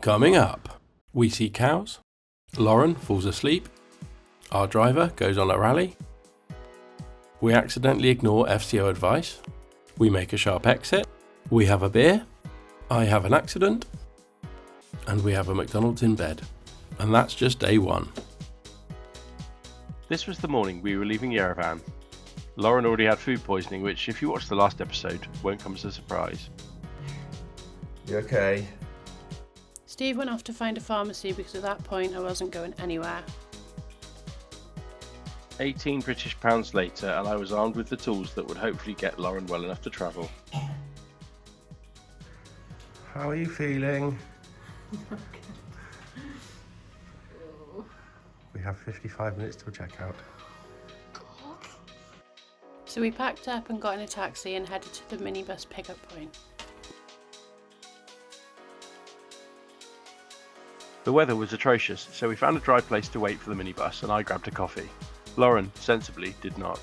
Coming up, we see cows, Lauren falls asleep, our driver goes on a rally, we accidentally ignore FCO advice, we make a sharp exit, we have a beer, I have an accident, and we have a McDonald's in bed. And that's just day one. This was the morning we were leaving Yerevan. Lauren already had food poisoning, which, if you watched the last episode, won't come as a surprise. You okay? Steve went off to find a pharmacy because at that point I wasn't going anywhere. 18 British pounds later, and I was armed with the tools that would hopefully get Lauren well enough to travel. How are you feeling? We have 55 minutes till checkout. So we packed up and got in a taxi and headed to the minibus pickup point. The weather was atrocious, so we found a dry place to wait for the minibus and I grabbed a coffee. Lauren, sensibly, did not.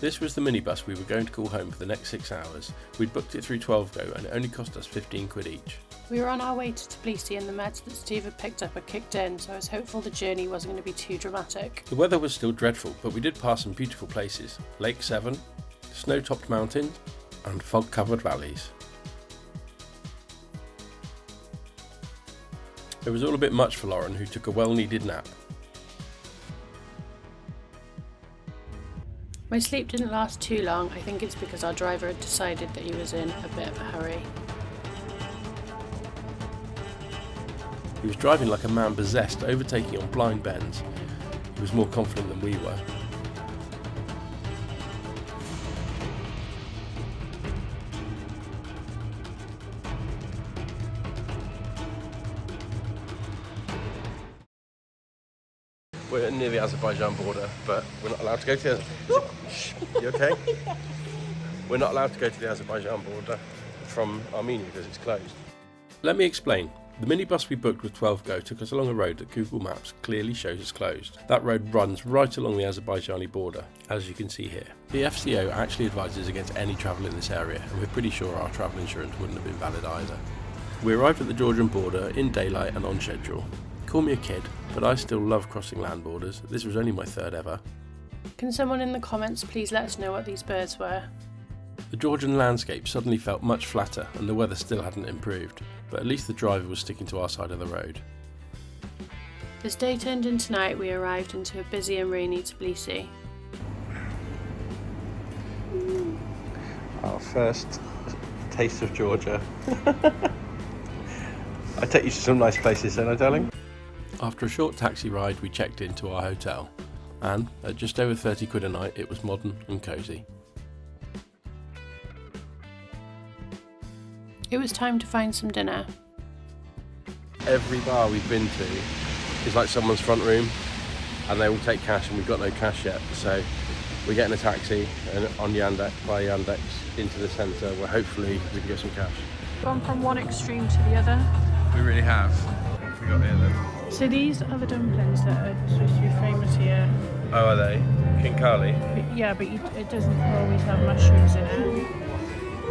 This was the minibus we were going to call home for the next 6 hours. We'd booked it through 12Go and it only cost us 15 quid each. We were on our way to Tbilisi and the meds that Steve had picked up had kicked in, so I was hopeful the journey wasn't going to be too dramatic. The weather was still dreadful, but we did pass some beautiful places. Lake Severn, snow-topped mountains and fog-covered valleys. It was all a bit much for Lauren, who took a well-needed nap. My sleep didn't last too long. I think it's because our driver had decided that he was in a bit of a hurry. He was driving like a man possessed, overtaking on blind bends. He was more confident than we were. We're near the Azerbaijan border, but we're not allowed to go to the... You okay? We're not allowed to go to the Azerbaijan border from Armenia because it's closed. Let me explain. The minibus we booked with 12Go took us along a road that Google Maps clearly shows is closed. That road runs right along the Azerbaijani border, as you can see here. The FCO actually advises against any travel in this area, and we're pretty sure our travel insurance wouldn't have been valid either. We arrived at the Georgian border in daylight and on schedule. Call me a kid, but I still love crossing land borders. This was only my third ever. Can someone in the comments please let us know what these birds were? The Georgian landscape suddenly felt much flatter and the weather still hadn't improved, but at least the driver was sticking to our side of the road. As day turned into night, we arrived into a busy and rainy Tbilisi. Our first taste of Georgia. I take you to some nice places, don't I, darling? After a short taxi ride, we checked into our hotel, and at just over 30 quid a night, it was modern and cosy. It was time to find some dinner. Every bar we've been to is like someone's front room, and they all take cash, and we've got no cash yet, so we get in a taxi and on Yandex, by Yandex, into the centre where hopefully we can get some cash. Gone from one extreme to the other. We really have. What have we got here then? So these are the dumplings that are supposed to be famous here. Oh, are they? Khinkali? But yeah, but it doesn't always have mushrooms in it.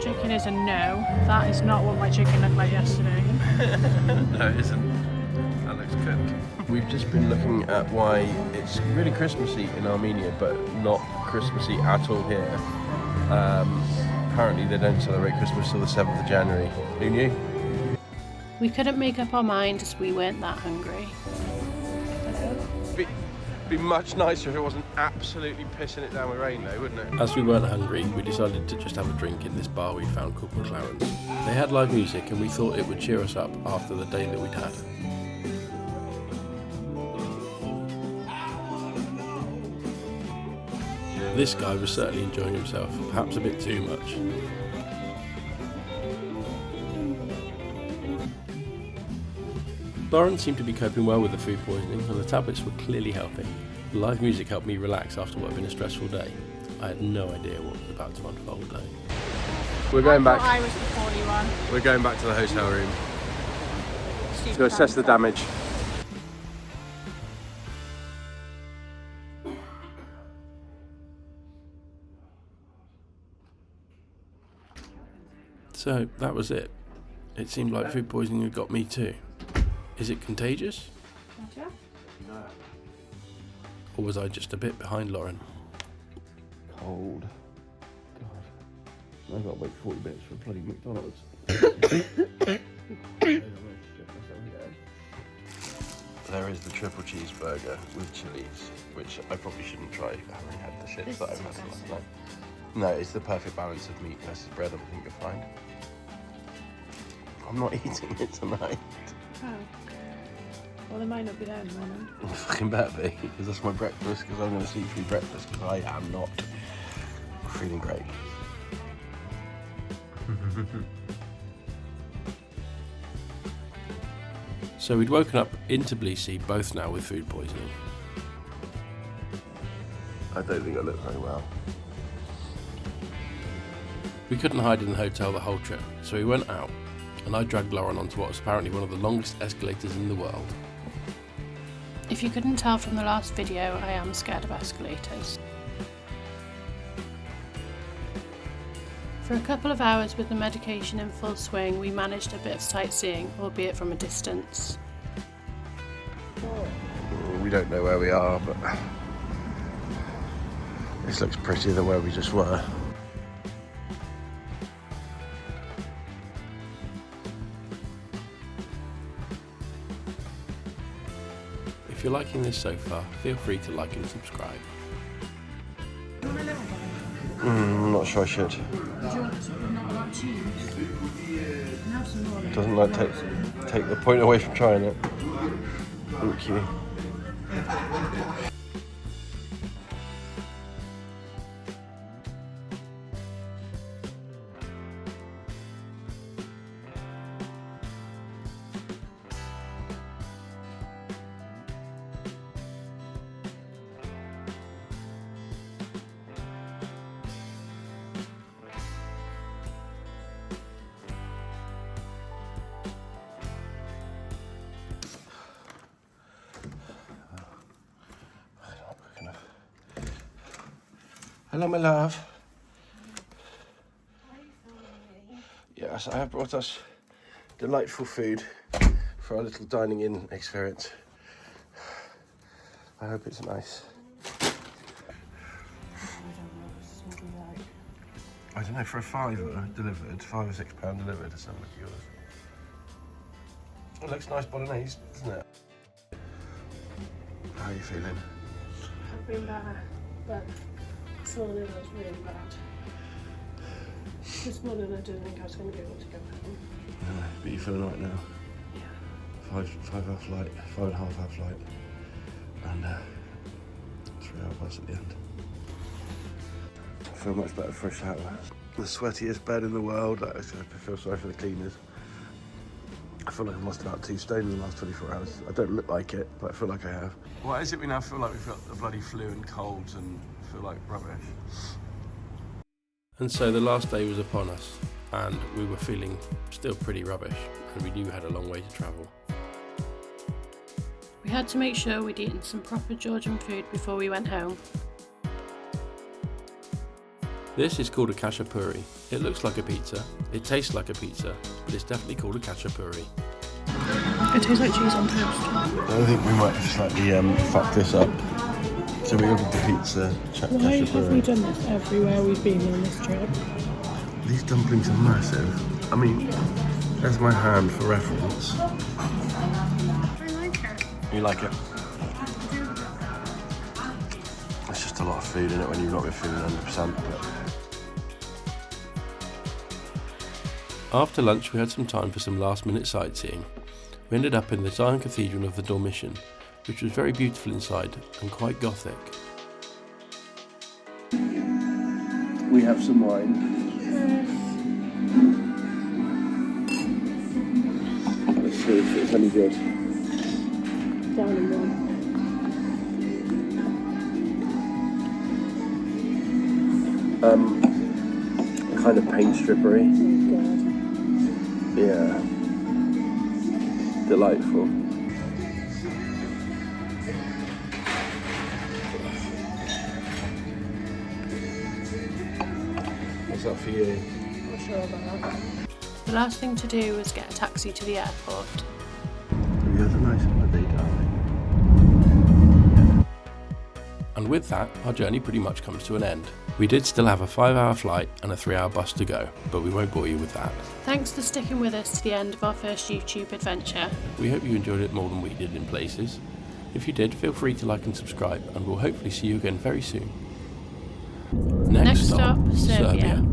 Chicken is a no. That is not what my chicken looked like yesterday. No, it isn't. That looks cooked. We've just been looking at why it's really Christmassy in Armenia, but not Christmassy at all here. Apparently they don't celebrate Christmas till the 7th of January. Who knew? We couldn't make up our mind as we weren't that hungry. It'd be much nicer if it wasn't absolutely pissing it down with rain though, wouldn't it? As we weren't hungry, we decided to just have a drink in this bar we found called McLaren's. They had live music and we thought it would cheer us up after the day that we'd had. This guy was certainly enjoying himself, perhaps a bit too much. Lauren seemed to be coping well with the food poisoning and the tablets were clearly helping. The live music helped me relax after what had been a stressful day. I had no idea what was about to unfold though. We're going back. I was the poorly one. We're going back to the hotel room to assess the damage. So that was it. It seemed like food poisoning had got me too. Is it contagious? Gotcha. No. Or was I just a bit behind Lauren? Cold. God. I've got to wait 40 minutes for a bloody McDonald's. There is the triple cheeseburger with chilies, which I probably shouldn't try. I haven't had the shits that I've had last night. No, it's the perfect balance of meat versus bread, I think you'll find. I'm not eating it tonight. Oh. Well, they might not be there in the morning. It fucking better be, because that's my breakfast, because I'm going to sleep through breakfast, because I am not feeling great. So we'd woken up in Tbilisi, both now with food poisoning. I don't think I look very well. We couldn't hide in the hotel the whole trip, so we went out, and I dragged Lauren onto what was apparently one of the longest escalators in the world. If you couldn't tell from the last video, I am scared of escalators. For a couple of hours with the medication in full swing, we managed a bit of sightseeing, albeit from a distance. We don't know where we are, but this looks prettier than where we just were. If you're liking this so far, feel free to like and subscribe. I'm not sure I should. Doesn't like take the point away from trying it. Thank you. Hello, my love. Yes, I have brought us delightful food for our little dining in experience. I hope it's nice. I don't know, for a £5 delivered, £5 or £6 delivered, let's have a look at yours. It looks nice bolognese, doesn't it? How are you feeling? I've been better, but this morning was really bad. This morning I didn't think I was going to be able to go home. No, but you're feeling right now? Yeah. 5-hour flight, 5.5-hour flight, and 3-hour bus at the end. I feel much better for a shower. The sweatiest bed in the world. I feel sorry for the cleaners. I feel like I've lost about 2 stone in the last 24 hours. I don't look like it, but I feel like I have. Why is it we now feel like we've got the bloody flu and colds and feel like rubbish? And so the last day was upon us, and we were feeling still pretty rubbish, and we knew we had a long way to travel. We had to make sure we'd eaten some proper Georgian food before we went home. This is called a Khachapuri. It looks like a pizza, it tastes like a pizza, but it's definitely called a Khachapuri. It tastes like cheese on toast. I think we might have slightly fucked this up. So we ordered the pizza, Why have we done this everywhere we've been on this trip? These dumplings are massive. I mean, there's my hand for reference. I like it. You like it? It's just a lot of food in it when you've not been feeling 100%. But... After lunch we had some time for some last minute sightseeing. We ended up in the Zion Cathedral of the Dormition, which was very beautiful inside and quite gothic. We have some wine. Let's see if it's any good. Down in one. Kind of paint strippery. Oh god. Yeah. Delightful. What's that for you? Not sure about that. The last thing to do was get a taxi to the airport. We had with that, our journey pretty much comes to an end. We did still have a 5-hour flight and a 3-hour bus to go, but we won't bore you with that. Thanks for sticking with us to the end of our first YouTube adventure. We hope you enjoyed it more than we did in places. If you did, feel free to like and subscribe, and we'll hopefully see you again very soon. Next stop, Serbia.